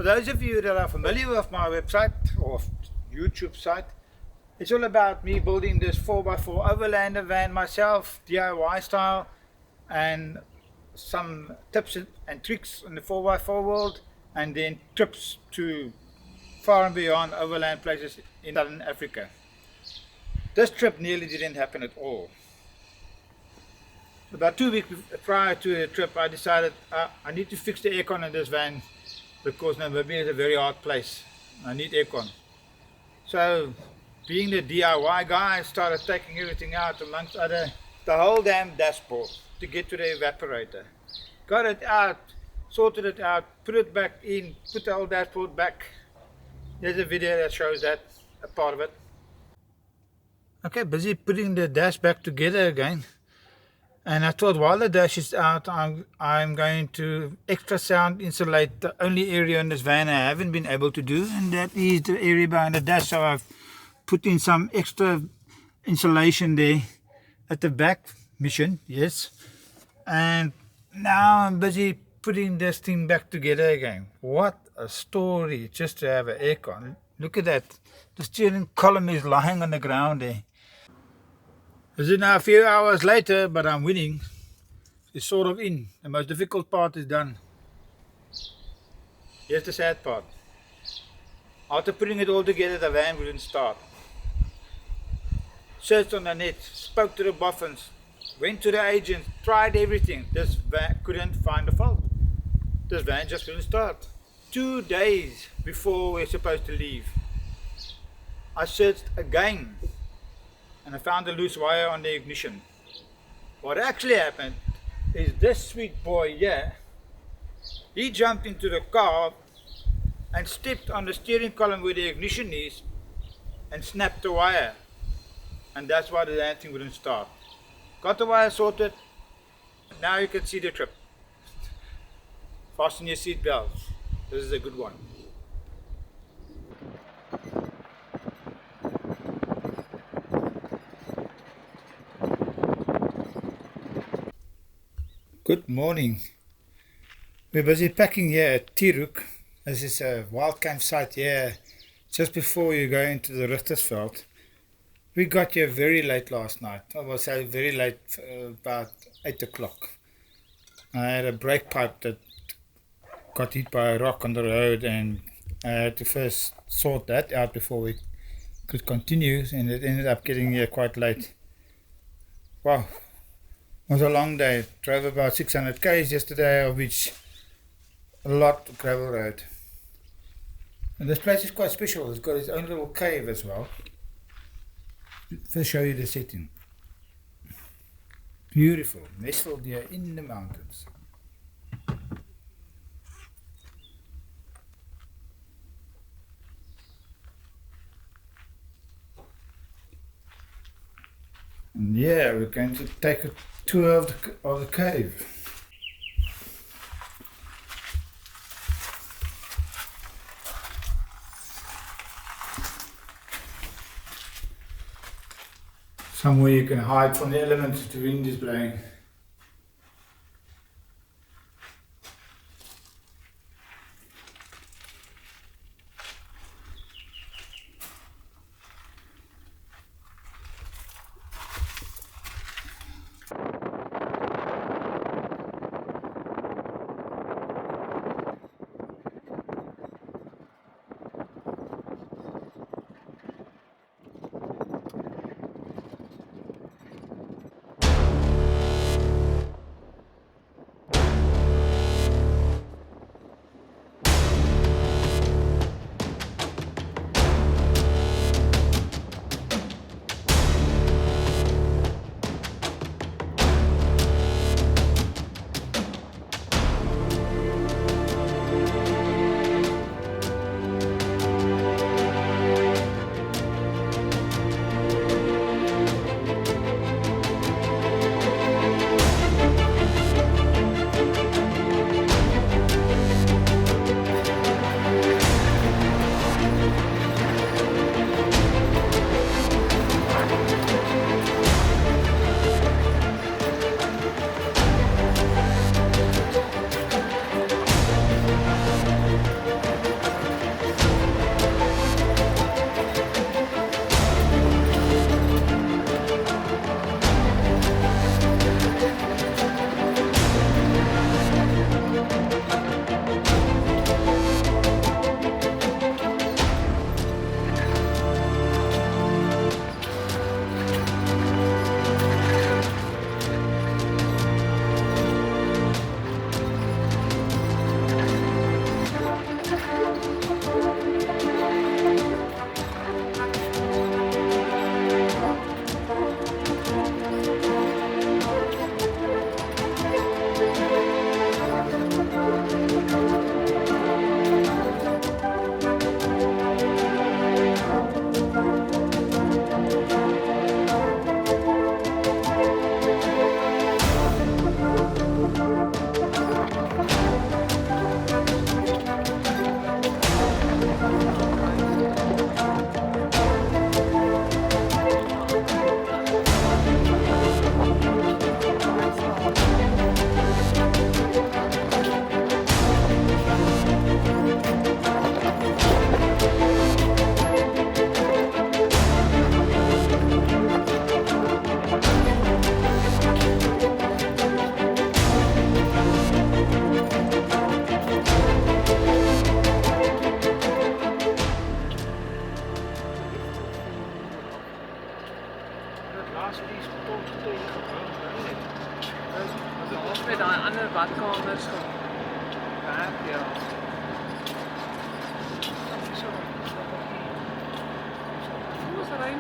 For those of you that are familiar with my website or YouTube site, it's all about me building this 4x4 overlander van myself, DIY style, and some tips and tricks in the 4x4 world, and then trips to far and beyond overland places in Southern Africa. This trip nearly didn't happen at all. About 2 weeks prior to the trip, I decided I need to fix the aircon in this van because Namibia is a very hot place. I need aircon. So, being the DIY guy, I started taking everything out, amongst other, the whole damn dashboard to get to the evaporator. Got it out, sorted it out, put it back in, put the whole dashboard back. There's a video that shows that, a part of it. Okay, busy putting the dash back together again. And I thought while the dash is out, I'm going to extra sound insulate the only area in this van I haven't been able to do, and that is the area behind the dash. So I've put in some extra insulation there at the back, mission, yes. And now I'm busy putting this thing back together again. What a story, just to have an aircon. Look at that. The steering column is lying on the ground there. This is now a few hours later, but I'm winning. It's sort of in. The most difficult part is done. Here's the sad part. After putting it all together, the van wouldn't start. Searched on the net, spoke to the boffins, went to the agent, tried everything. This van couldn't find a fault. This van just wouldn't start. 2 days before we're supposed to leave, I searched again, and I found a loose wire on the ignition. What actually happened is this sweet boy here, he jumped into the car and stepped on the steering column where the ignition is and snapped the wire, and that's why the damn thing wouldn't start. Got the wire sorted. Now you can see the trip. Fasten your seat belts. This is a good one. Good morning. We're busy packing here at Tiruk. This is a wild campsite here just before you go into the Richtersveld. We got here very late last night. I will say very late, about 8 o'clock. I had a brake pipe that got hit by a rock on the road, and I had to first sort that out before we could continue, and it ended up getting here quite late. Wow. It was a long day. Drove about 600 k's yesterday, of which a lot of gravel road. And this place is quite special. It's got its own little cave as well. First show you the setting. Beautiful, nestled here in the mountains. And yeah, we're going to take a tour of the cave. Somewhere you can hide from the elements if the wind is blowing.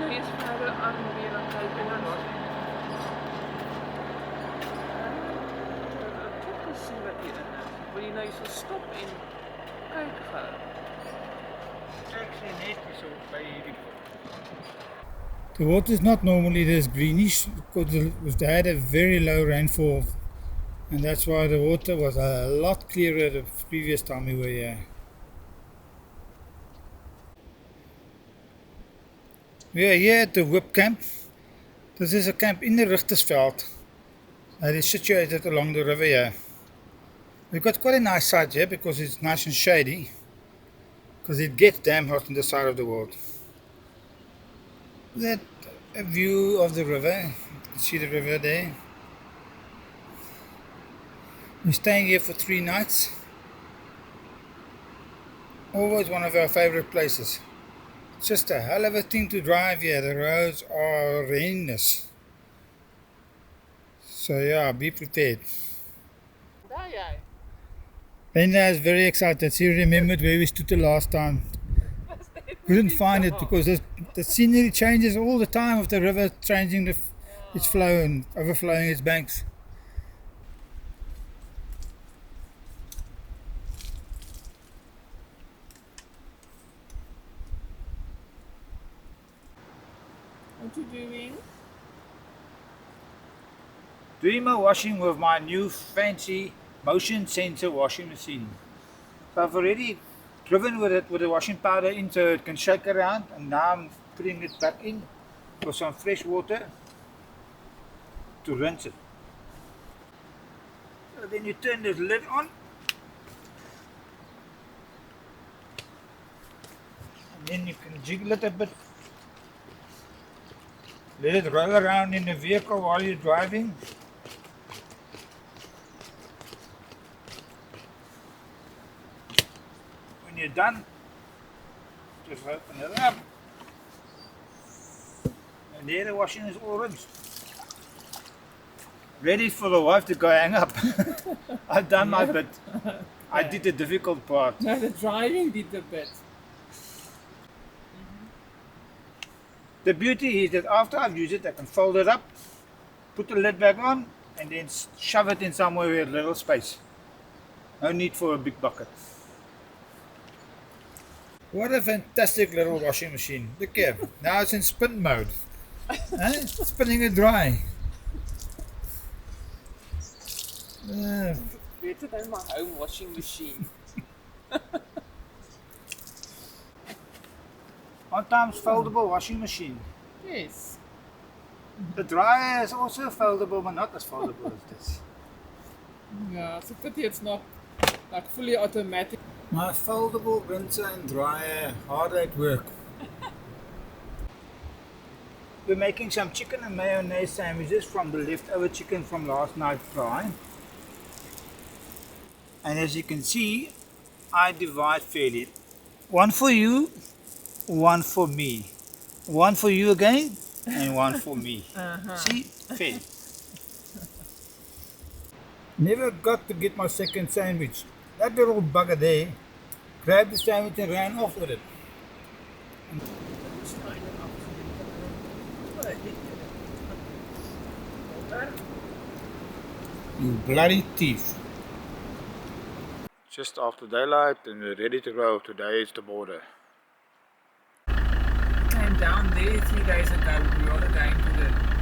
nou eens verder aan weer dan kyk en dan ek het gesien wat hierin is. Wil jy nou so stop en kyk gou? Ek sien net so by hierdie. The water is not normally this greenish because they had a very low rainfall, and that's why the water was a lot clearer the previous time we were here. We are here at the Whip Camp. This is a camp in the Richtersveld. It is situated along the river here. We've got quite a nice site here because it's nice and shady, because it gets damn hot on the side of the world. That a view of the river. You can see the river there. We're staying here for 3 nights. Always one of our favorite places. It's just a hell of a thing to drive here. The roads are horrendous. So yeah, be prepared. Brenda is very excited. She remembered where we stood the last time. Couldn't find it because the scenery changes all the time of the river changing its flow and overflowing its banks. What you doing? Doing my washing with my new fancy motion sensor washing machine. So I've already driven with it with the washing powder in so it can shake around, and now I'm putting it back in with some fresh water to rinse it. So then you turn this lid on, and then you can jiggle it a bit. Let it roll around in the vehicle while you're driving. When you're done, just open it up. And there the washing is all rinsed. Ready for the wife to go hang up. I've done my bit. I did the difficult part. No, the driving did the bit. The beauty is that after I've used it, I can fold it up, put the lid back on, and then shove it in somewhere with a little space. No need for a big bucket. What a fantastic little washing machine. Look here, now it's in spin mode. Spinning it dry. Better than my home washing machine. One times foldable washing machine. Yes. The dryer is also foldable, but not as foldable as this. Yeah, it's a pity it's not like fully automatic. My foldable rinser and dryer, hard at work. We're making some chicken and mayonnaise sandwiches from the leftover chicken from last night's fry. And as you can see, I divide fairly. One for you, one for me. One for you again, and one for me. See? Fair. Never got to get my second sandwich. That little bugger there grabbed the sandwich and ran off with it. You bloody thief. Just after daylight and we're ready to go. Today is the border. Came down there 3 days ago. We were going to the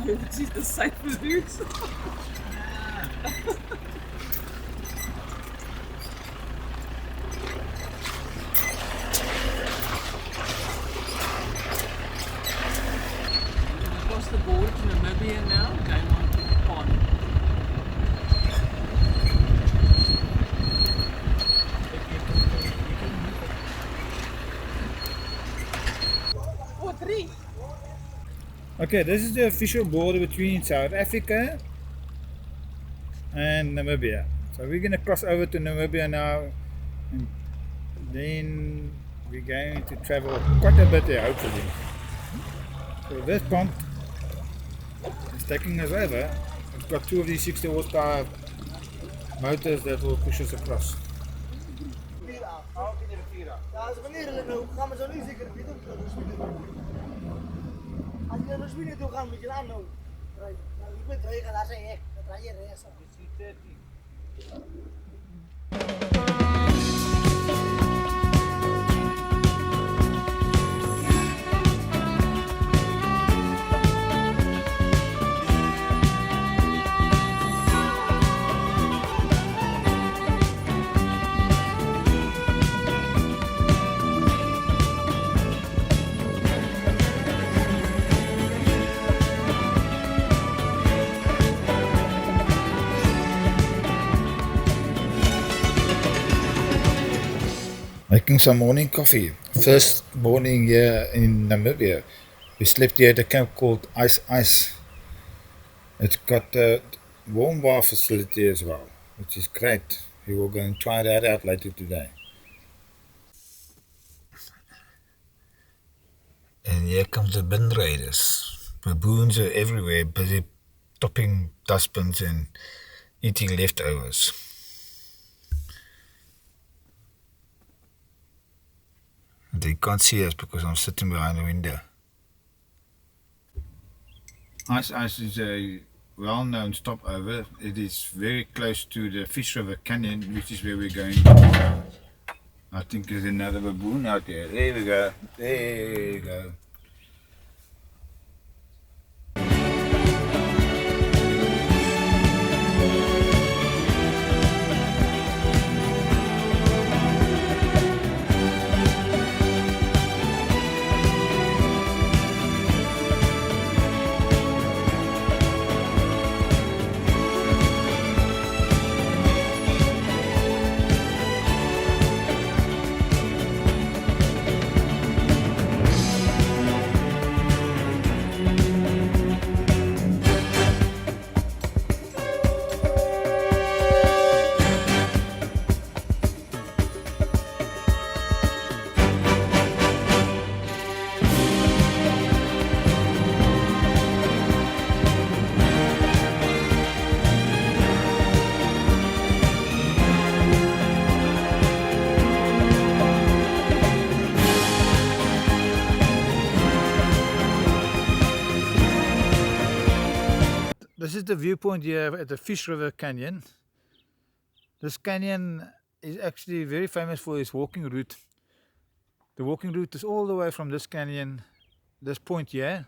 This is the safer route. Okay, this is the official border between South Africa and Namibia. So we're going to cross over to Namibia now, and then we're going to travel quite a bit there, hopefully. So this pump is taking us over. It's got two of these 60 horsepower motors that will push us across. Als je naar de Zweden toe gaat, moet je aan doen. Ik ben terug, dat is echt. Dat ga je reizen. Making some morning coffee. First morning here in Namibia. We slept here at a camp called Ice. It's got a warm bar facility as well, which is great. We will go and try that out later today. And here comes the bin raiders. Baboons are everywhere, busy topping dustbins and eating leftovers. They can't see us because I'm sitting behind the window. Ice is a well-known stopover. It is very close to the Fish River Canyon, which is where we're going. I think there's another baboon out there. There we go. There we go. This is the viewpoint here at the Fish River Canyon. This canyon is actually very famous for its walking route. The walking route is all the way from this canyon, this point here,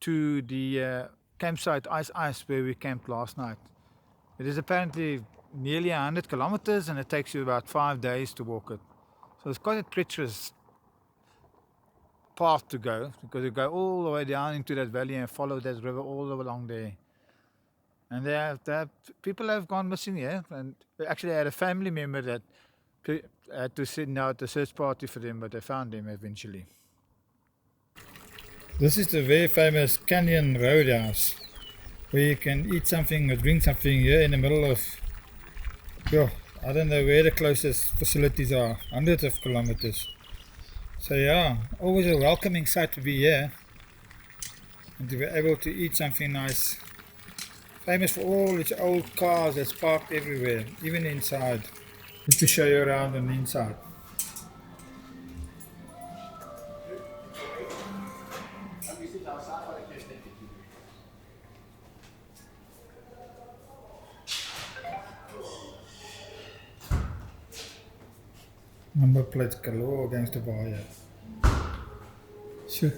to the campsite Ice where we camped last night. It is apparently nearly 100 kilometers and it takes you about 5 days to walk it. So it's quite a treacherous path to go, because you go all the way down into that valley and follow that river all the way along there. And people have gone missing here, and we actually had a family member that had to send out a search party for them, but they found them eventually. This is the very famous Canyon Roadhouse, where you can eat something or drink something here in the middle of, I don't know where the closest facilities are, hundreds of kilometers. So yeah, always a welcoming sight to be here and to be able to eat something nice. Famous for all its old cars that's parked everywhere, even inside. Just to show you around on the inside. Number plates galore against the bar here. Sure.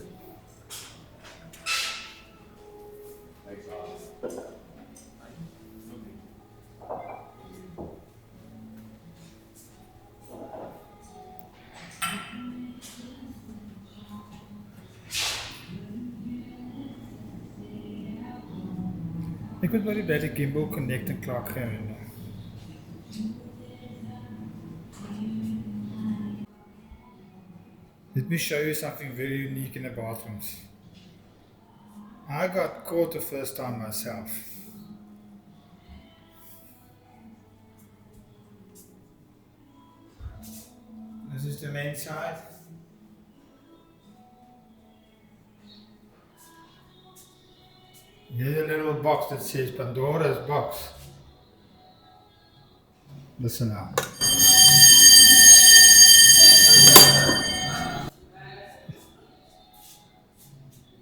Ik moet maar die bij de gimbal connect en klaar gaan. Let me show you something very unique in the bathrooms. I got caught the first time myself. This is the main side. Here's a little box that says Pandora's box. Listen now.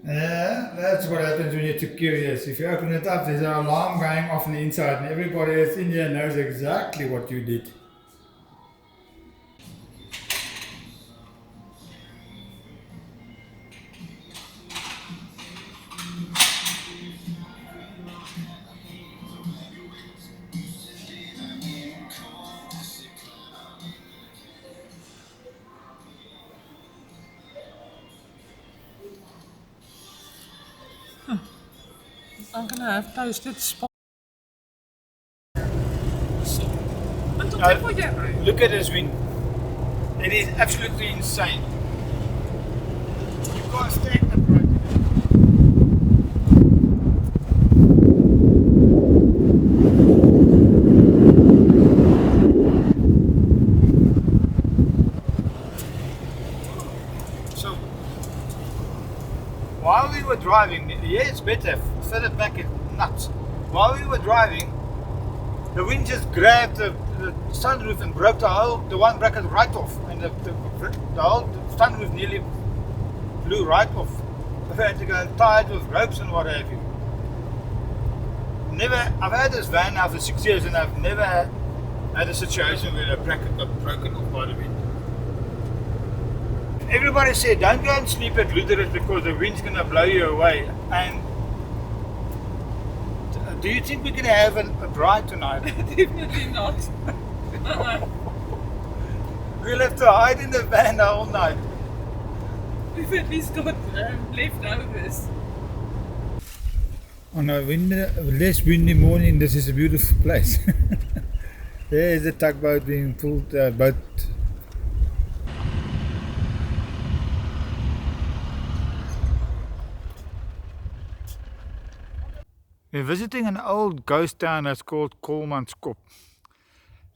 Yeah, that's what happens when you're too curious. If you open it up, there's an alarm going off on the inside, and everybody that's in here knows exactly what you did. I'm gonna have toasted spot. Look at this wind. It is absolutely insane. You can't stand upright. So, while we were driving, yeah, it's better. Further back, it's nuts. While we were driving, the wind just grabbed the sunroof and broke the one bracket right off, and the whole sunroof nearly blew right off. I had to go tied with ropes and what have you. I've had this van now for 6 years, and I've never had a situation where a bracket got broken off by the wind. Everybody said don't go and sleep at Richtersveld because the wind's going to blow you away. And do you think we're going to have a bride tonight? Definitely not. We'll have to hide in the van the whole night. We've at least got leftovers. On a less windy morning, this is a beautiful place. There's the tugboat being pulled, boat. We're visiting an old ghost town that's called Kolmanskop.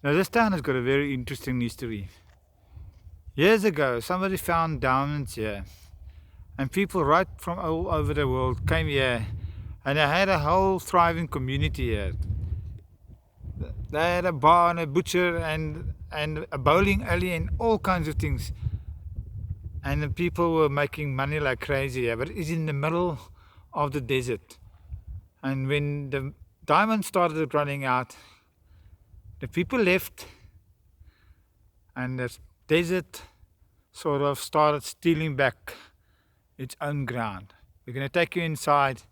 Now this town has got a very interesting history. Years ago, somebody found diamonds here, and people right from all over the world came here, and they had a whole thriving community here. They had a bar and a butcher and a bowling alley and all kinds of things. And the people were making money like crazy here, but it's in the middle of the desert. And when the diamonds started running out, the people left, and the desert sort of started stealing back its own ground. We're going to take you inside.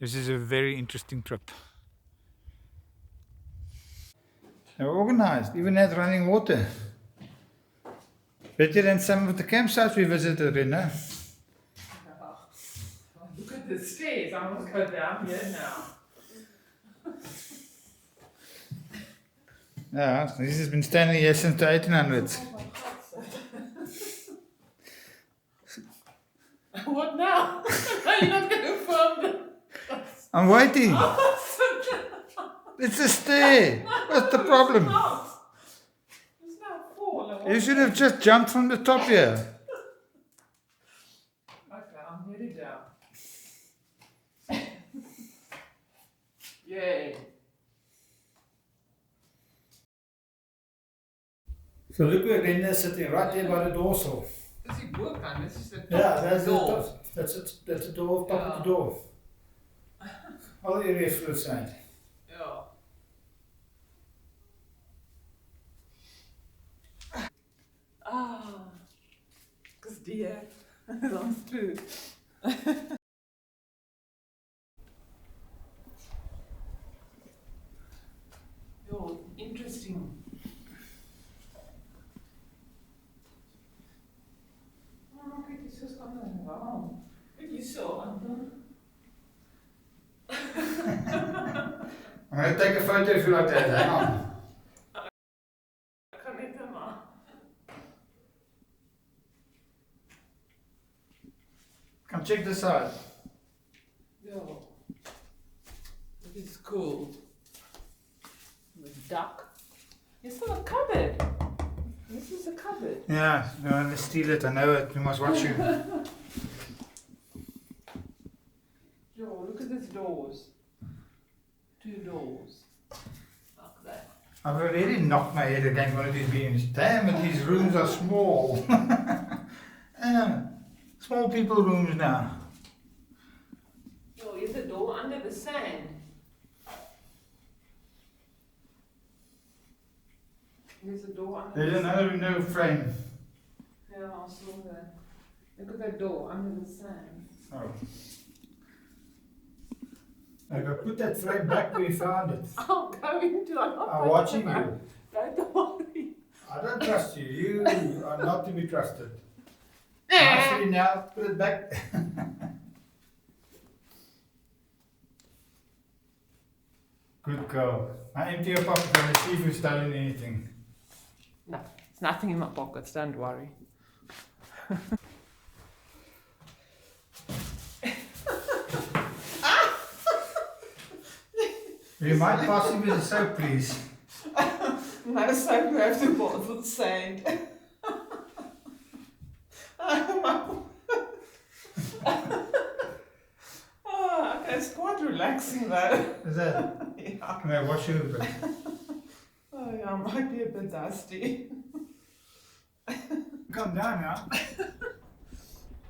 This is a very interesting trip. They're organized, even had running water. Better than some of the campsites we visited in, huh? Look at the stairs. I must go down here now. Yeah, this has been standing here since the 1800s. What now? Are you not going to film them? I'm waiting. It's a stair. What's the problem? It's not fall. You should have just jumped from the top here. Okay, I'm nearly down. Yay. So look where Linda's sitting, right there by the dorsal. Does it work on? This is the top Yeah, that's the door. door. That's the door, top of the door. All area full of sand. Yeah. Ah, dis deer. That's true. Yo, interesting. Oh, kijk eens, zo staat er. Wauw. Kijk eens zo, Anton. I'm going to take a photo if you like that. Hang on. Ik ga net maar. Come check this out. Ja. is cool. The duck. It's not a cupboard. This is a cupboard. Yeah, you want to steal it, I know it, we must watch you. Yo, look at these doors. 2 doors. Like that. I've already knocked my head against one of these beams. Damn it, these rooms are small. Small people rooms now. Yo, here's a door under the sand. There's a door under There's the another window frame. Yeah, I saw that. Look at that door under the sand. Oh. I got put that frame back where you found it. I'm going to. I'm watching you. Don't worry. I don't trust you. You are not to be trusted. Nicely now, put it back. Good girl. Now empty your pocket and see if you've stolen anything. No, there's nothing in my pockets, don't worry. You might pass me the soap, please. No soap, you have to bottle sand. Oh, okay, it's quite relaxing though. Is that? Yeah. Can I wash you a bit? Oh yeah, I might be a bit dusty. Come down now.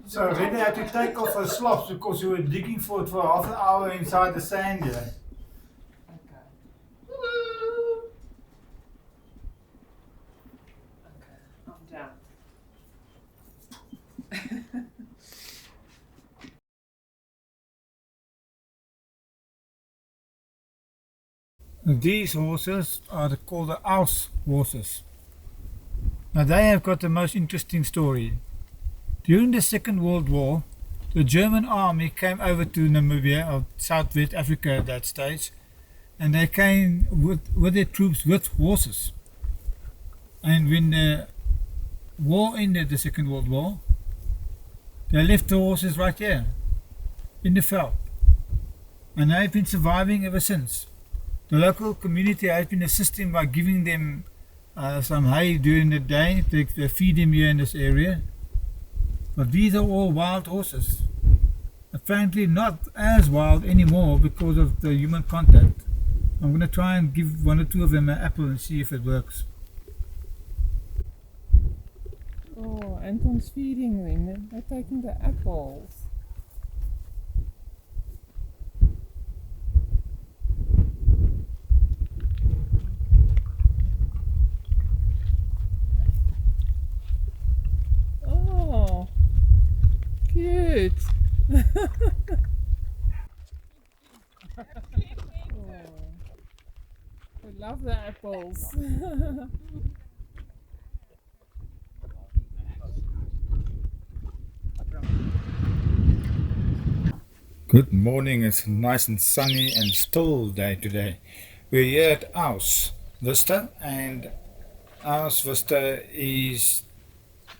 So then they had to take off her slops because we were digging for it for half an hour inside the sand here. Okay. Okay, I'm down. These horses are called the Aus horses. Now they have got the most interesting story. During the Second World War, the German army came over to Namibia, or Southwest Africa at that stage, and they came with their troops with horses. And when the war ended, the Second World War, they left the horses right here, in the veld. And they've been surviving ever since. The local community has been assisting by giving them some hay during the day. They feed them here in this area. But these are all wild horses. Apparently not as wild anymore because of the human contact. I'm going to try and give 1 or 2 of them an apple and see if it works. Oh, Anton's feeding them. They're taking the apples. Oh, cute. I love the apples. Good morning, it's nice and sunny and still day today. We're here at Aus Vista, and Aus Vista is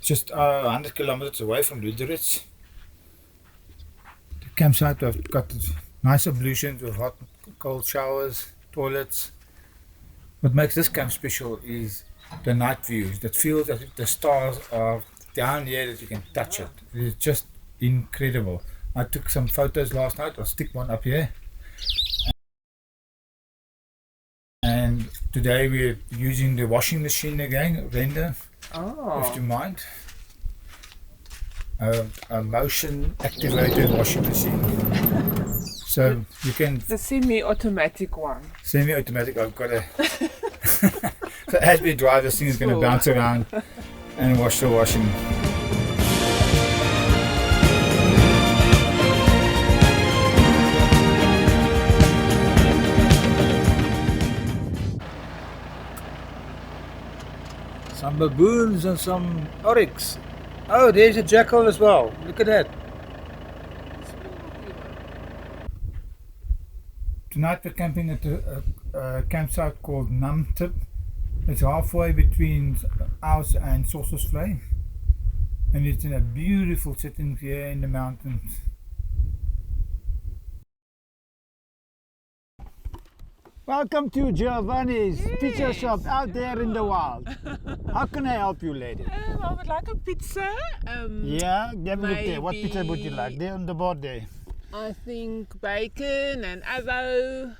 just 100 kilometers away from Richtersveld. The campsite, we've got nice ablutions with hot cold showers, toilets. What makes this camp special is the night views. That feels as if the stars are down here, that you can touch it. It's just incredible. I took some photos last night. I'll stick one up here. And today we're using the washing machine again, render, if you mind. A motion activated washing machine. So you can... The semi-automatic one. Semi-automatic, I've got a... So as we drive, this thing is going to bounce around and wash the washing. Some baboons and some oryx. Oh, there's a jackal as well. Look at that. Tonight we're camping at a campsite called Namib. It's halfway between Aus and Sossusvlei. And it's in a beautiful setting here in the mountains. Welcome to Giovanni's pizza shop out there in the wild. How can I help you, lady? I would like a pizza. Yeah, have a look there. What pizza would you maybe- like? There on the board there. I think bacon and avo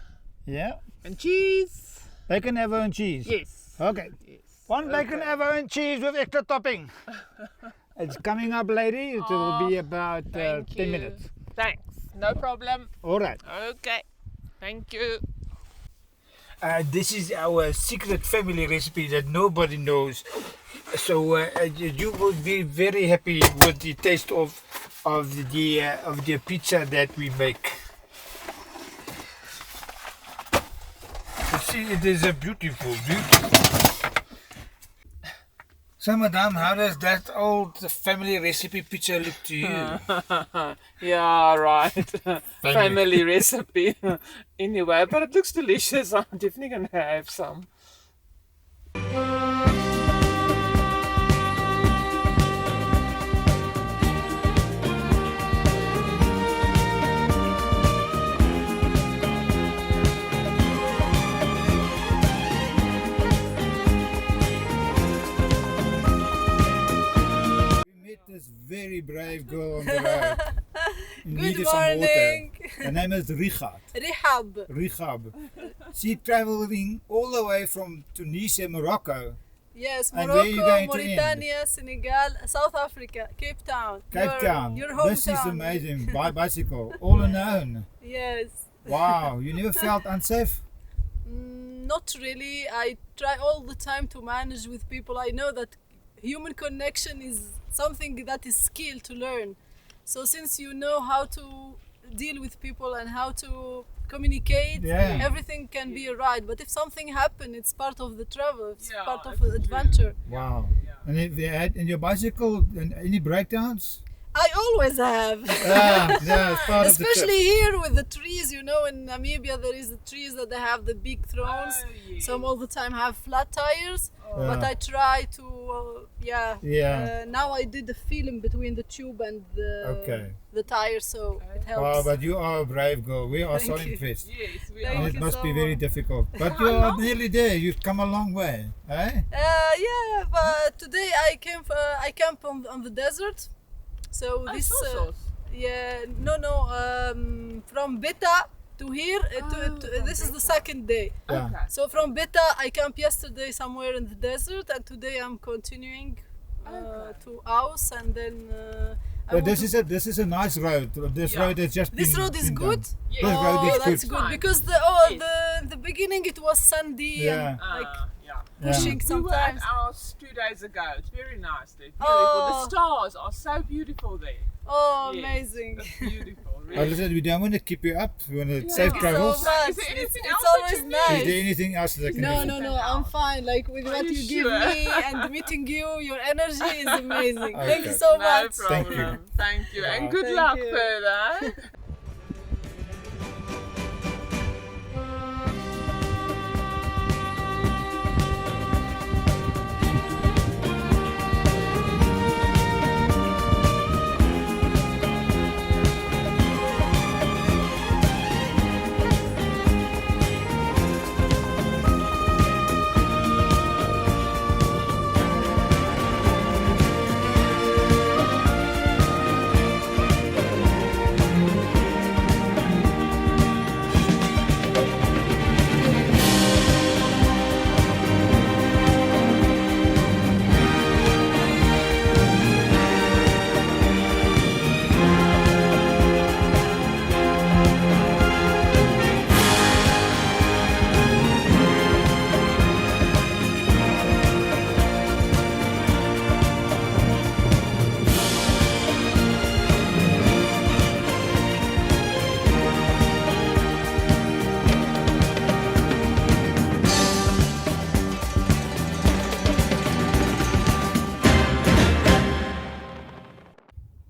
Yeah, and cheese. bacon, avo and cheese. Yes. Okay. Yes. One bacon, avo and cheese with extra topping. It's coming up, lady. It will be about 10 Thank you. minutes. Thanks. No problem. All right. Okay. Thank you. This is our secret family recipe that nobody knows. So you will be very happy with the taste of the pizza that we make. You see, it is a beautiful. So, madame, how does that old family recipe pizza look to you? Yeah, right. Family recipe. Anyway, but it looks delicious. I'm definitely gonna have some. We met this very brave girl on the road. In need Good of some water. morning. Her name is Richard. Rihab. She traveling all the way from Tunisia, Morocco, Yes, And where you Morocco, going to end? Mauritania, Senegal, South Africa, Cape Town. Cape Town. Your hometown. This is amazing. By bicycle, all alone. Yes. Wow, you never felt unsafe? Not really. I try all the time to manage with people. I know that human connection is something that is skill to learn. So since you know how to deal with people and how to communicate, Yeah. everything can be right. But if something happens, it's part of the travel. It's Yeah, part of it's the true. adventure. Wow. And if you had in your bicycle any breakdowns? I always have. Yeah, it's part of the Especially trip. here with the trees, you know, in Namibia there is the trees that they have the big thrones. yes. Some all the time have flat tires, but Yeah. I try to, Yeah. now I did the film between the tube and Okay. the tire, so it helps. Wow, but you are a brave girl. We are so Thank you. impressed. Yes, we Thank And are. it you must so be very much. difficult. But you are nearly there. You've come a long way, eh? Yeah, but today I camp on the desert. So this, from Beta to here, this is the second day. Yeah. Okay. So from Beta, I camped yesterday somewhere in the desert, and today I'm continuing to Aus, and then. I But want to- this is a nice road. This Yeah. road has just This been, road is been good. done. Yes. This road is that's good. good Fine. because Yes. the beginning it was sandy Yeah. and like Yeah. pushing We were at sometimes. ours 2 days ago. It's very nice there. Beautiful. The Oh. stars are so beautiful there. Oh, Yes. amazing! It's beautiful. But Really. listen, we don't want to keep you up. We want to safe Thank you so travels. much. Is there anything It's else that always you need? Is there nice. anything else that I can No, do? no, I'm fine. Like with Are what you you give sure? me and meeting you, your energy is amazing. Thank you Okay. so No much. problem. Thank you. Thank you. And Bye. good Thank luck you. further.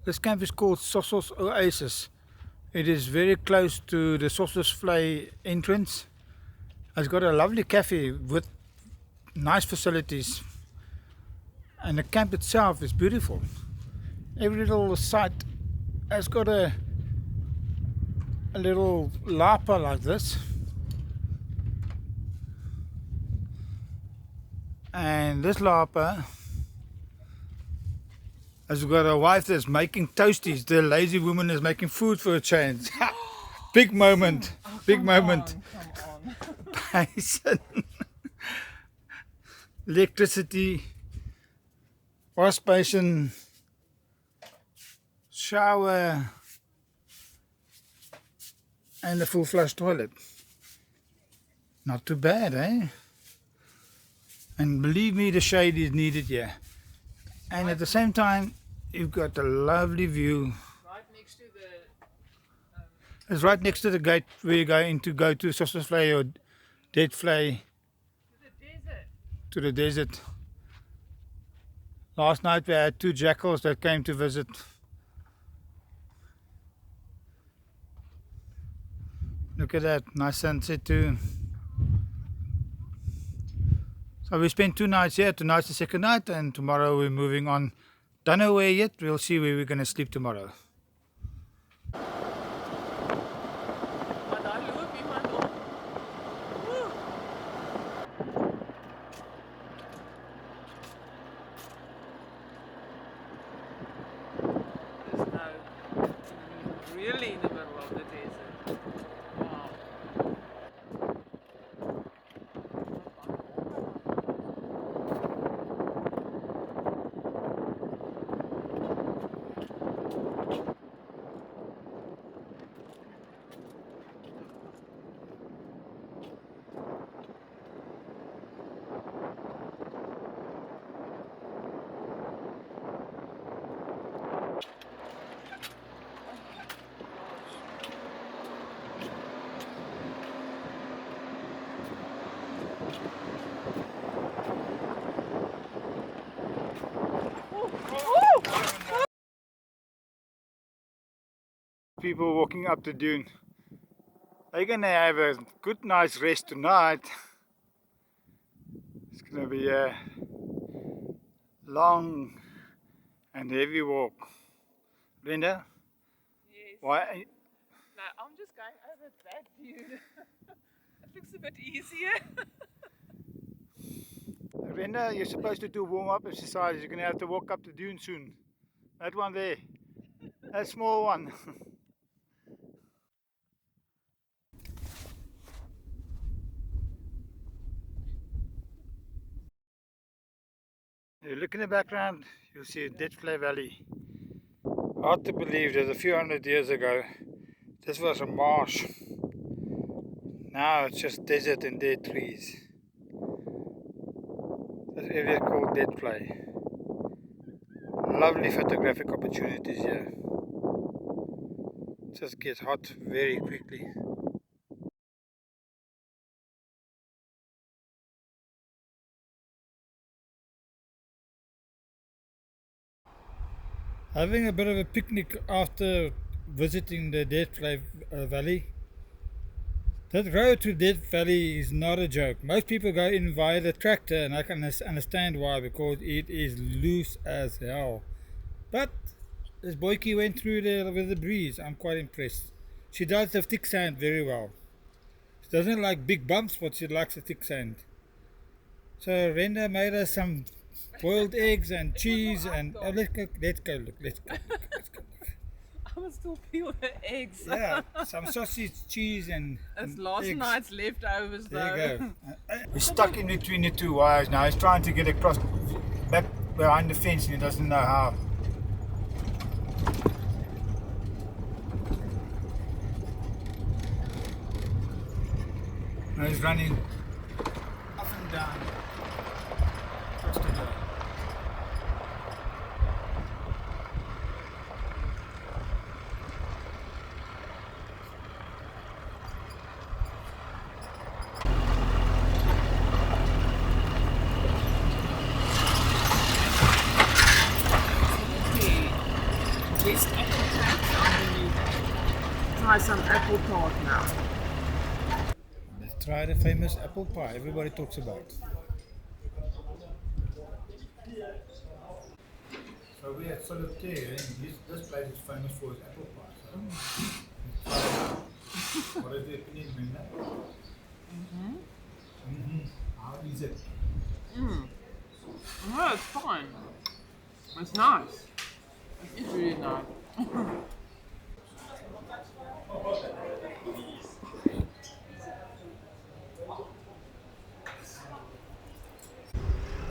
This camp is called Sossus Oasis. It is very close to the Sossusvlei entrance. It's got a lovely cafe with nice facilities. And the camp itself is beautiful. Every little site has got a little lapa like this. And this Lapa has got a wife that's making toasties. The lazy woman is making food for a change. Big moment. Big moment. Come on. Basin. Electricity. Wash basin. Shower. And a full flush toilet. Not too bad, eh? And believe me, the shade is needed here. And at the same time, you've got a lovely view. Right next to the It's right next to the gate where you're going to go to Sossusvlei or Deadvlei, desert. to the desert. Last night we had 2 jackals that came to visit. Look at that, nice sunset too. So we spent 2 nights here. Tonight's the second night, and tomorrow we're moving on. Don't know where yet. We'll see where we're going to sleep tomorrow. Maar daar loop iemand op. Woe. Dis nou really in the middle of the desert. Wow. People walking up the dune. They're going to have a good nice rest tonight. It's going to be a long and heavy walk. Brenda? Yes. Why? No, I'm just going over that dude. It looks a bit easier. Brenda, you're supposed to do warm-up exercises. You're going to have to walk up the dune soon. That one there. That small one. You look in the background, you'll see a Deadvlei Valley. Hard to believe that a few hundred years ago this was a marsh. Now it's just desert and dead trees. This area called Deadvlei. Lovely photographic opportunities here. Just gets hot very quickly. Having a bit of a picnic after visiting the Deadvlei Valley. That road to Dead Valley is not a joke. Most people go in via the tractor, and I can understand why, because it is loose as hell. But this boykie went through there with the breeze. I'm quite impressed. She does the thick sand very well. She doesn't like big bumps, but she likes the thick sand. So Renda made us some boiled eggs and cheese, and oh, let's go look. I will still peel the eggs. Yeah, some sausage, cheese, and It's last eggs. night's leftovers though. There you go. We're stuck in between the 2 wires now. He's trying to get across back behind the fence and he doesn't know how. Now he's running up and down across the road. Best apple tart on the new. Try some apple tart now. Let's try the famous apple pie everybody talks about. So we at Solitaire, and this place is famous for its apple pie. So what is the opinion, Brenda? How is it? it's fine. It's nice. It's really nice.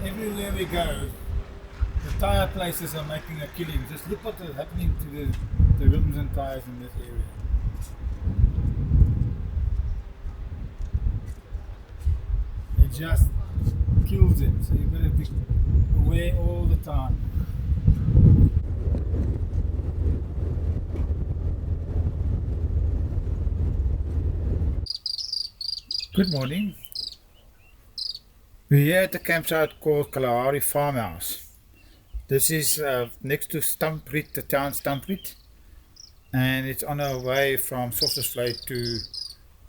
Everywhere we go, the tire places are making a killing. Just look what is happening to the rims and tires in this area. It just kills it, so you've got to be aware all the time. Good morning. We're here at the campsite called Kalahari Farmhouse. This is next to Stampriet, the town Stampriet, and it's on our way from Sossusvlei to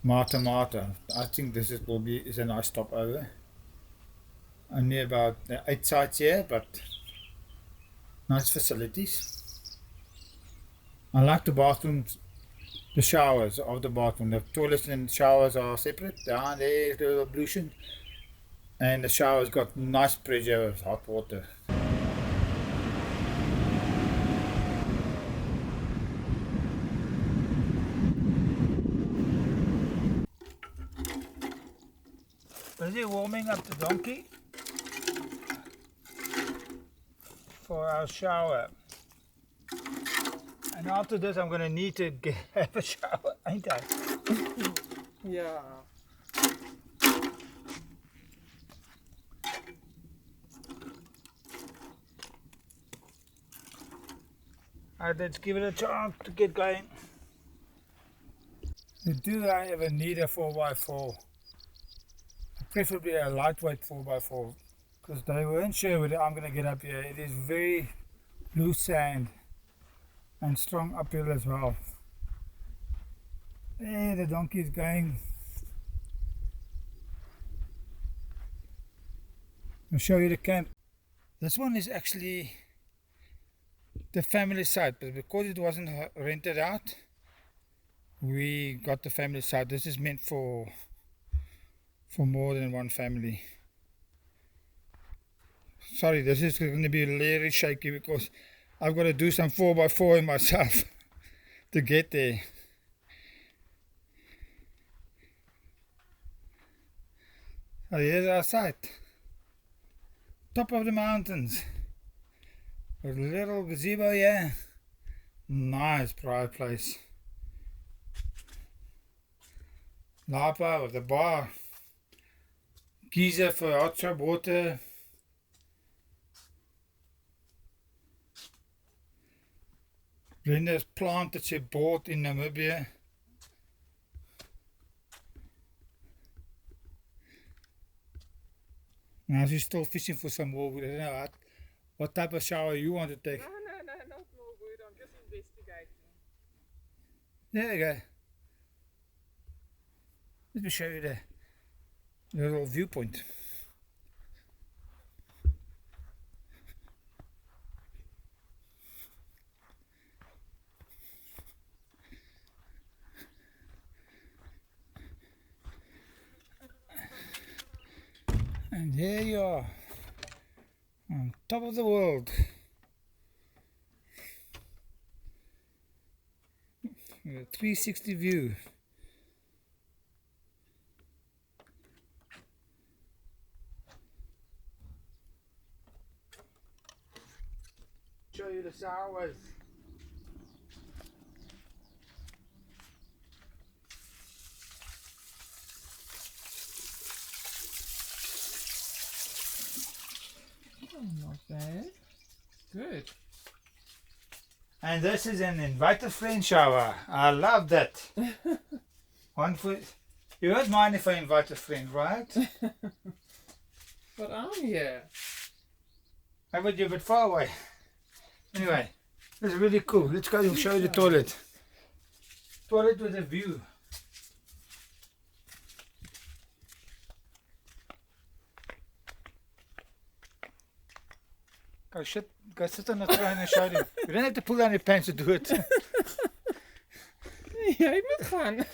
Mata. I think this is a nice stopover. Only about 8 sites here, but nice facilities. I like the bathrooms, the showers of the bathroom. The toilets and showers are separate. Down there is the ablution, and the shower's got nice pressure of hot water. Busy warming up the donkey for our shower. And after this I'm going to need to have a shower, ain't I? Yeah. Alright, let's give it a chance to get going. Do I ever need a 4x4? Preferably a lightweight 4x4, because they weren't sure whether I'm going to get up here. It is very loose sand and strong uphill as well. There the donkey is going. I'll show you the camp. This one is actually the family site, but because it wasn't rented out, we got the family site. This is meant for more than one family. Sorry, this is going to be very shaky because I've got to do some 4x4 in myself to get there. So here's our site. Top of the mountains. A little gazebo here. Nice private place. Lapa with the bar. Geyser for hot tub water. Brenda's plant that she bought in Namibia. Now she's still fishing for some more wood. I don't know what type of shower you want to take. No, not more wood. I'm just investigating. There you go. Let me show you the little viewpoint. And here you are, on top of the world. A 360 view. Show you the showers. Not bad. Good. And this is an invited friend shower. I love that. One for you won't mind if I invite a friend, right? But I'm here. I would you a bit far away. Anyway, this is really cool. Let's go and show you the toilet. Toilet with a view. Go sit on the throne and show them. You don't have to pull down your pants to do it. Jij moet gaan.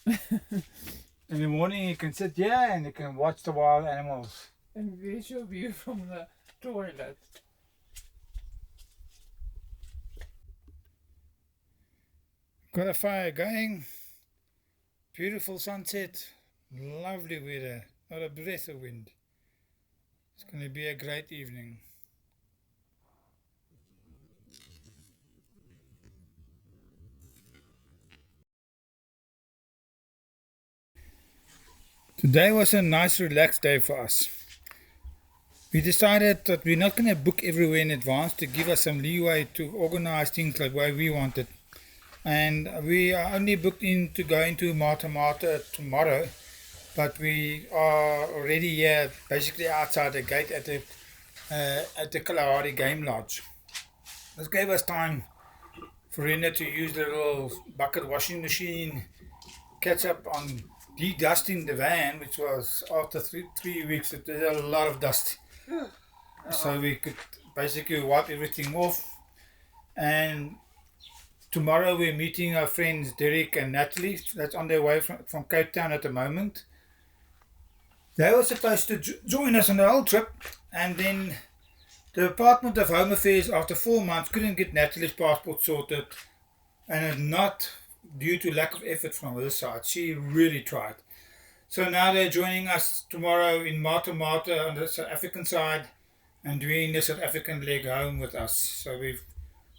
In the morning you can sit here and you can watch the wild animals. And where's your view from the toilet? Got a fire going. Beautiful sunset. Lovely weather. Not a breath of wind. It's going to be a great evening. Today was a nice relaxed day for us. We decided that we're not going to book everywhere in advance to give us some leeway to organize things the way we wanted. And we are only booked in to go into Mata Mata tomorrow, but we are already here basically outside the gate at the Kgalagadi game lodge. This gave us time for Rena to use the little bucket washing machine, catch up on de-dusting the van, which was after 3 weeks, there's a lot of dust. So we could basically wipe everything off. And tomorrow we're meeting our friends Derek and Natalie. That's on their way from Cape Town at the moment. They were supposed to join us on the whole trip, and then the Department of Home Affairs after 4 months couldn't get Natalie's passport sorted, and it's not due to lack of effort from her side. She really tried. So now they're joining us tomorrow in Mata Mata on the South African side and doing the South African leg home with us. So we've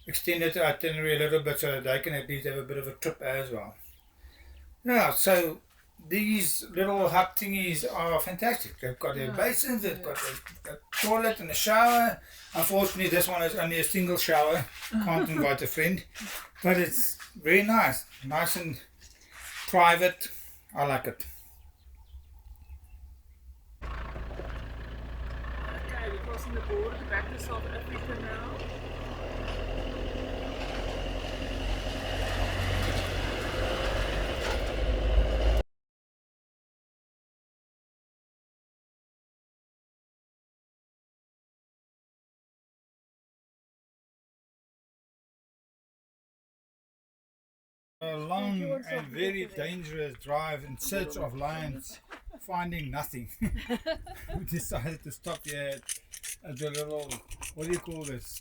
extended the itinerary a little bit so that they can at least have a bit of a trip as well. Yeah, so these little hut thingies are fantastic. They've got their basins, they've got a toilet and a shower. Unfortunately, this one is only a single shower. Can't invite a friend. But it's very nice. Nice and private. I like it. Okay, we're crossing the border back to South Africa now. A long and very dangerous drive in search of lions, finding nothing. We decided to stop here at the little, what do you call this?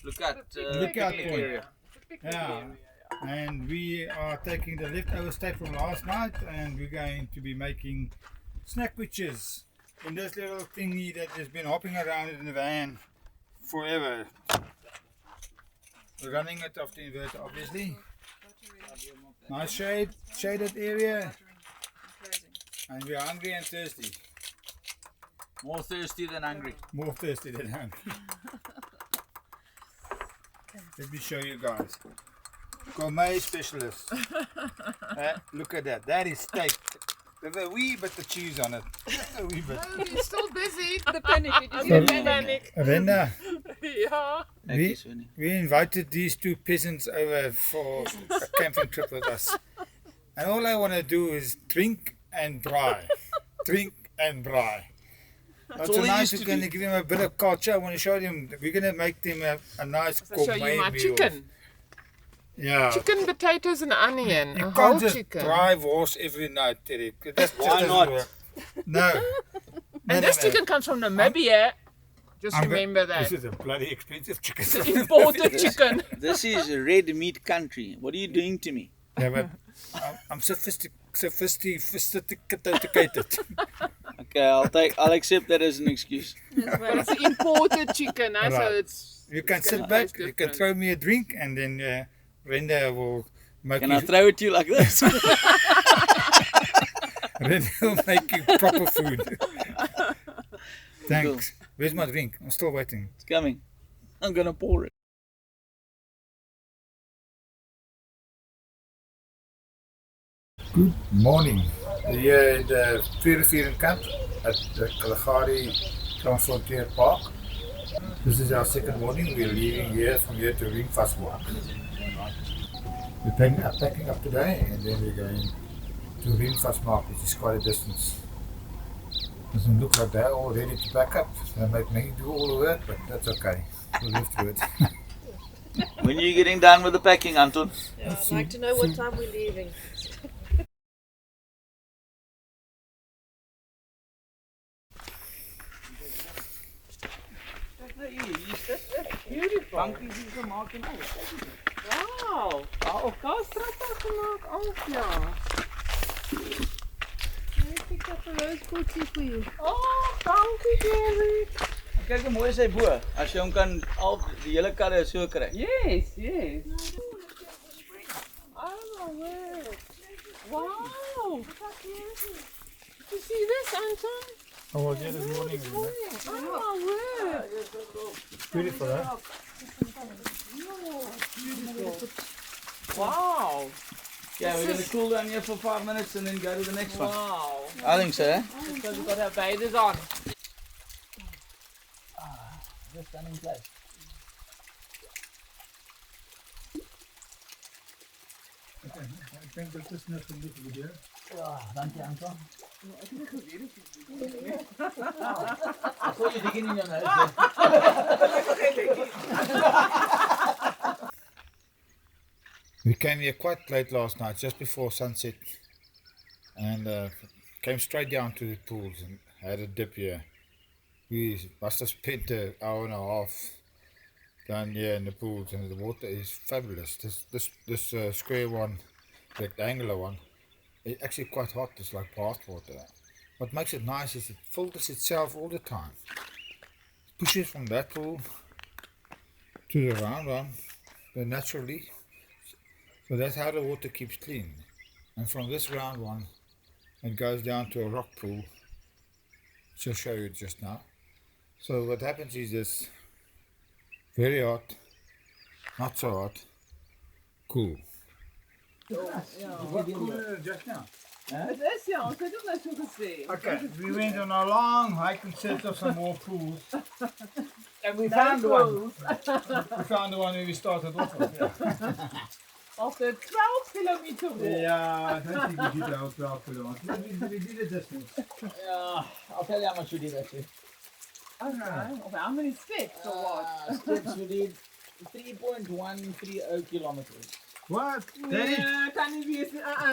Lookout Lookout point. point. Yeah, and we are taking the leftover steak from last night, and we're going to be making snack witches in this little thingy that has been hopping around in the van forever. We're running it off the inverter, obviously. Nice shaded area, and we're hungry and thirsty. More thirsty than hungry. More thirsty than hungry. Let me show you guys. Gourmet specialist. Look at that. That is steak. There's a wee bit of cheese on it. Just a wee bit. Oh, you're still busy. The panic. Panic. Renda, Yeah. we invited these two peasants over for a camping trip with us. And all I want to do is drink and braai. Drink and braai. But all they tonight used we're to going to do. give them a bit of culture. I want to show them, we're going to make them a nice I'll show gourmet you my meal. chicken. Yeah. Chicken, potatoes and onion. You A can't whole just chicken. drive horse every night, Derek. That just Why doesn't not? work. No. And this chicken comes from Namibia. Just I'm remember This that. is a bloody expensive chicken. It's an imported chicken. This is red meat country. What are you doing to me? Yeah, but I'm sophisticated. Okay, I'll accept that as an excuse. But it's an imported chicken, so Alright. it's. You can it's sit gonna back, taste you can different. throw me a drink, and then Renda will make Can you. I throw it to you like this? Renda will make you proper food. Thanks. Where's my drink? I'm still waiting. It's coming. I'm gonna pour it. Good morning. Here in the Reuniting camp at the Kgalagadi Transfrontier Park. This is our second morning. We're leaving here from here to Reuniting. We're packing up today, and then we're going to Reuniting, which is quite a distance. Doesn't look like they're all ready to pack up. They make me do all the work, but that's okay. We'll live through it. When are you getting done with the packing, Anton? I'd like to know what time we're leaving. Beautiful. Bankies is gemaakt en alles. Wow. Op Kastrappa gemaakt ook, ja. I picked up a rose bouquet for you. Oh, dankie Jerry. Kyk hoe mooi is hy bo. As jy hom kan al die hele karre so kry. Yes, yes. Oh, word. Wow. Did you see this, Anton? Oh, well, yeah, this morning. Oh, word. Beautiful, eh? Wow. Yeah, we're gonna cool down here for 5 minutes and then go to the next one. Wow. I think so, eh? Because we've got our bathers on. Just stand in place. Ik denk dat het net een beetje video. Ja, dankie Anton. I saw you digging in your nose. We came here quite late last night, just before sunset, and came straight down to the pools and had a dip here. We must have spent an hour and a half down here in the pools, and the water is fabulous. This square one, rectangular one, is actually quite hot. It's like bath water. What makes it nice is it filters itself all the time. It pushes from that pool to the round one, but naturally. So that's how the water keeps clean. And from this round one, it goes down to a rock pool, which I'll show you just now. So what happens is this very hot, not so hot, cool. What cooler just now? Het is ja, ons het ook net so gesê. Okay, we went on a long hike and set up some more pools. And we Found found one. We found the one where we started off with. Yeah. After 12 kilometer walk. Yeah, I don't think we did our 12 kilometers. We did a distance. Yeah, I'll tell you how much we did actually. Okay. Of how many steps or what? Steps we did 3.130 kilometers. What? That is Can you be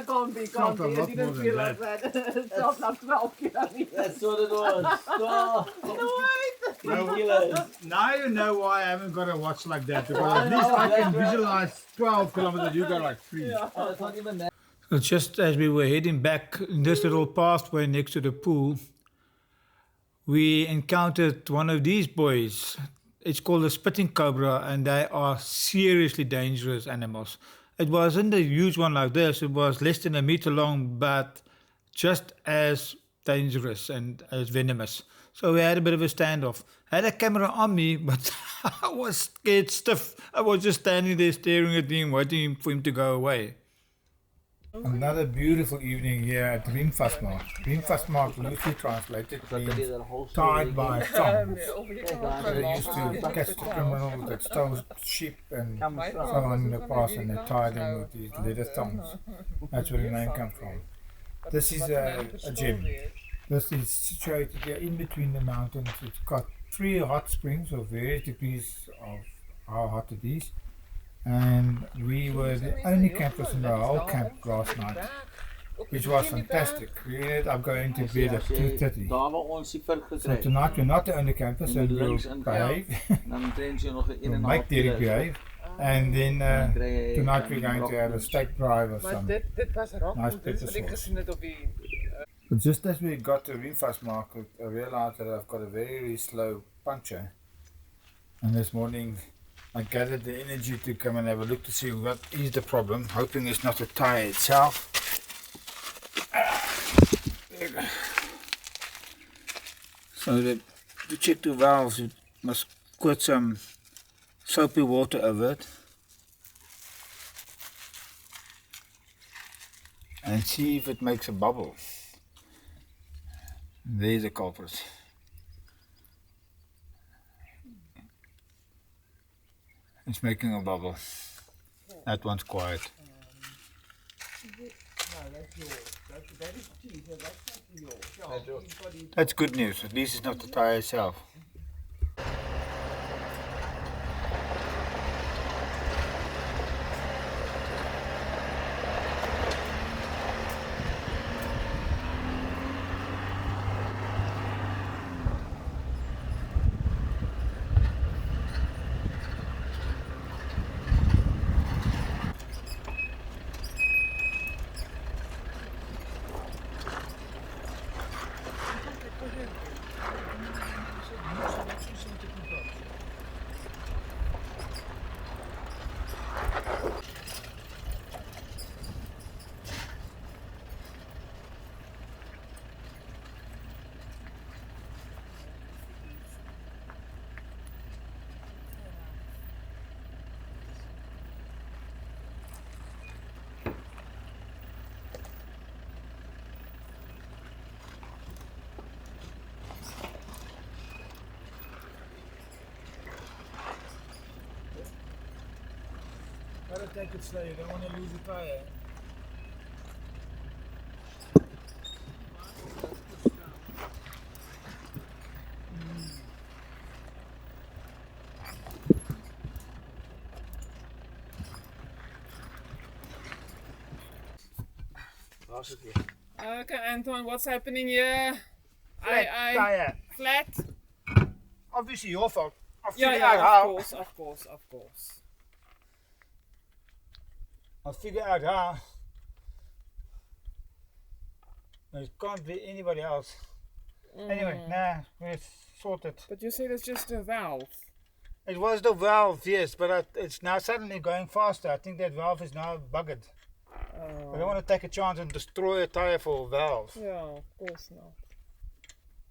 can't be. Sounds a It lot didn't more feel than like that. It felt like 12 kilometers. That's what it was. 3 kilos. Now you know why I haven't got a watch like that, because at least I can visualize 12 kilometers, you got like 3. Oh, it's not even that. So just as we were heading back in this little pathway next to the pool, we encountered one of these boys. It's called a spitting cobra, and they are seriously dangerous animals. It wasn't a huge one like this, it was less than a meter long, but just as dangerous and as venomous. So we had a bit of a standoff. I had a camera on me, but I was scared stiff. I was just standing there staring at him, waiting for him to go away. Another beautiful evening here at Reuniting. Reuniting loosely translated means tied by thongs. They used to catch the criminals that stole sheep and so on in the past, and they tied them with these leather thongs. That's where the name comes from. This is a gem. This is situated here in between the mountains. It's got 3 hot springs of various degrees of how hot it is. And we were the only campers in the whole camp last night, which was fantastic. We ended up going to bed at 2:30. Daar waar ons die vurk So gekry. tonight we're not the only campers, so we'll behave. Dan train jy nog 'n We'll 1.5 make Derek kilo. behave. And then tonight we're going to have a steak drive or Maar something. dit was rock. Nice Dit is wat ek pepper gesien het op die But just as we got to Rimfast market, I realized that I've got a very slow puncture. And this morning I gathered the energy to come and have a look to see what is the problem, hoping it's not the tyre itself. So to check the valves, you must put some soapy water over it and see if it makes a bubble. There's the culprit. It's making a bubble. That one's quiet. That's good news. At least it's not the tire itself. Gotta take it slow, you don't want to lose the tire. Okay, Anton, what's happening here? Flat tire. Flat? Obviously your fault. I Yeah, figured out yeah, how. of course. I figured out how. It can't be anybody else. Anyway, nah, we're sorted. But you said it's just a valve. It was the valve, yes, but it's now suddenly going faster. I think that valve is now buggered. I don't want to take a chance and destroy a tire for a valve. Yeah, of course not.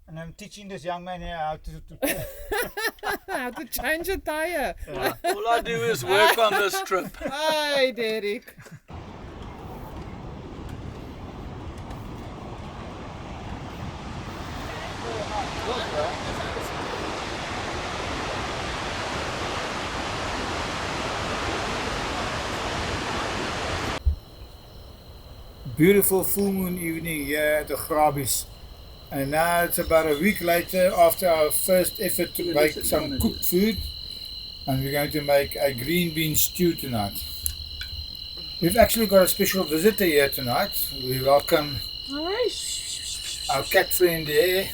And I'm teaching this young man here how to How to change a tire. All I do is work on this trip. Hi, Derek. beautiful full moon evening here at the Grabis. And now it's about a week later after our first effort to make some cooked food. And we're going to make a green bean stew tonight. We've actually got a special visitor here tonight. We welcome our cat friend there,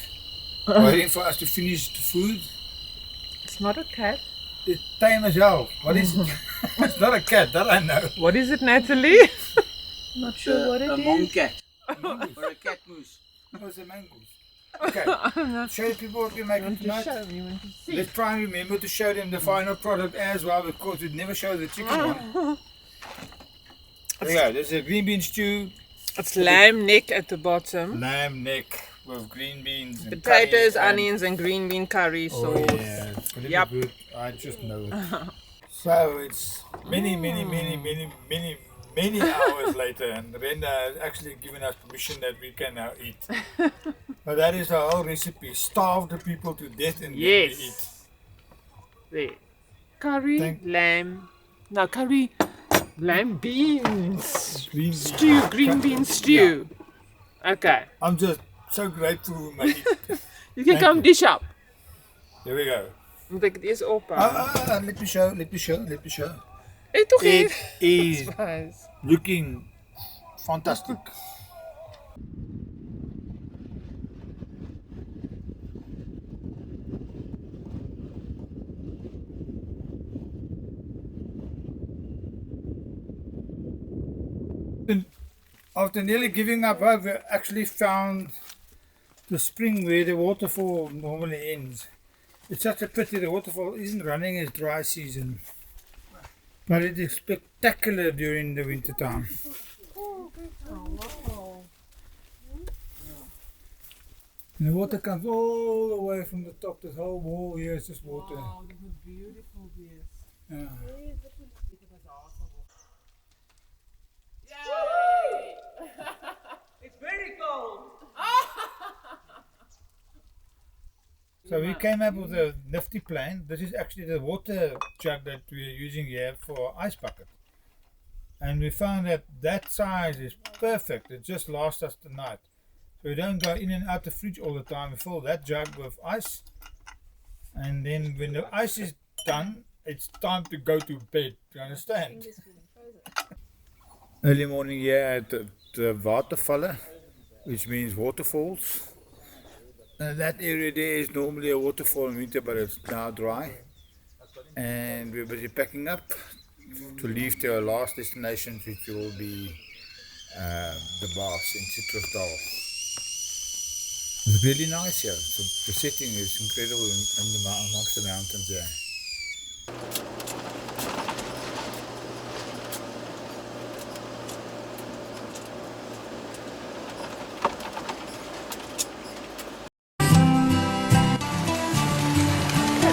waiting for us to finish the food. It's not a cat. It's tame as hell. What is it? It's not a cat, that I know. What is it, Natalie? Not sure what it A is. monk cat. Or a cat moose. Oh, it's a mangoes. Okay, show the people what we're making tonight. Let's try and remember to show them the final product as well, because we never show the chicken one. There you go, there's a green bean stew. It's lamb neck at the bottom. Lamb neck with green beans and Potatoes, curry and- onions and green bean curry Oh sauce. yeah, it's gonna Yep. be good. I just know it. So it's many hours later, and Brenda has actually given us permission that we can now eat. But that is the whole recipe. Starve the people to death and then we eat. Yes. There. Curry, Thank- lamb. No, curry, lamb beans. Green bean. Stew, green bean stew. Okay. I'm just so grateful we made it. You can Thank come you. dish up. There we go. Moet ek dit eers ophou? Let me show. Eet toch It eers. is looking fantastic. After nearly giving up hope, we actually found the spring where the waterfall normally ends. It's such a pity the waterfall isn't running as dry season, but it is spectacular during the winter time. And the water comes all the way from the top. This whole wall here is just water. Beautiful views. Yeah. It's very cold. So we came up with a nifty plan. This is actually the water jug that we are using here for ice bucket. And we found that that size is perfect. It just lasts us the night. So we don't go in and out the fridge all the time. We fill that jug with ice. And then when the ice is done, it's time to go to bed. Do you understand? Early morning here at the watervallen, which means waterfalls. That area there is normally a waterfall in winter, but it's now dry. And we're busy packing up to leave to our last destination, which will be the bars in Richtersveld. It's really nice here. So the setting is incredible amongst the mountains there.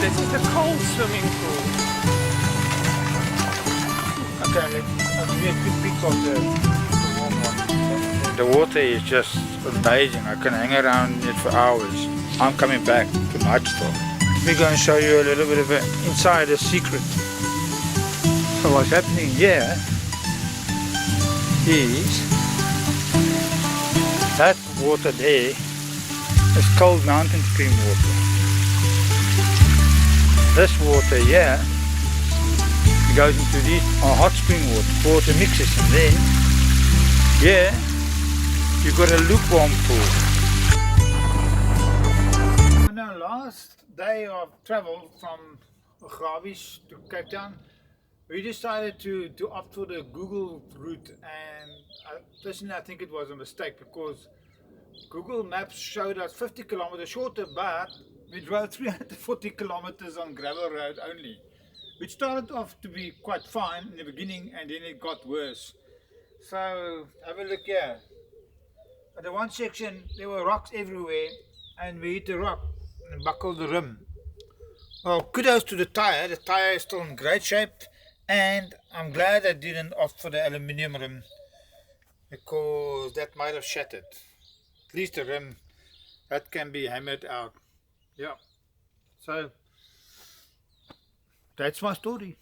This is the cold swimming pool. Okay, let's do a quick peek of the warm one. The water is just amazing. I can hang around it for hours. I'm coming back tonight still. We're going to show you a little bit of an insider secret. what's happening here is that water there is cold mountain stream water. This water here goes into these hot spring water mixes, and then here you've got a lukewarm pool. On our last day of travel from Gravies to Cape Town, we decided to opt for the Google route, and personally I think it was a mistake because Google Maps showed us 50 kilometers shorter, but we drove 340 kilometers on gravel road only, which started off to be quite fine in the beginning and then it got worse. So have a look here. At the one section there were rocks everywhere and we hit the rock and buckled the rim. Well, kudos to the tire is still in great shape, and I'm glad I didn't opt for the aluminium rim because that might have shattered. At least the rim that can be hammered out. Yeah, so that's my story.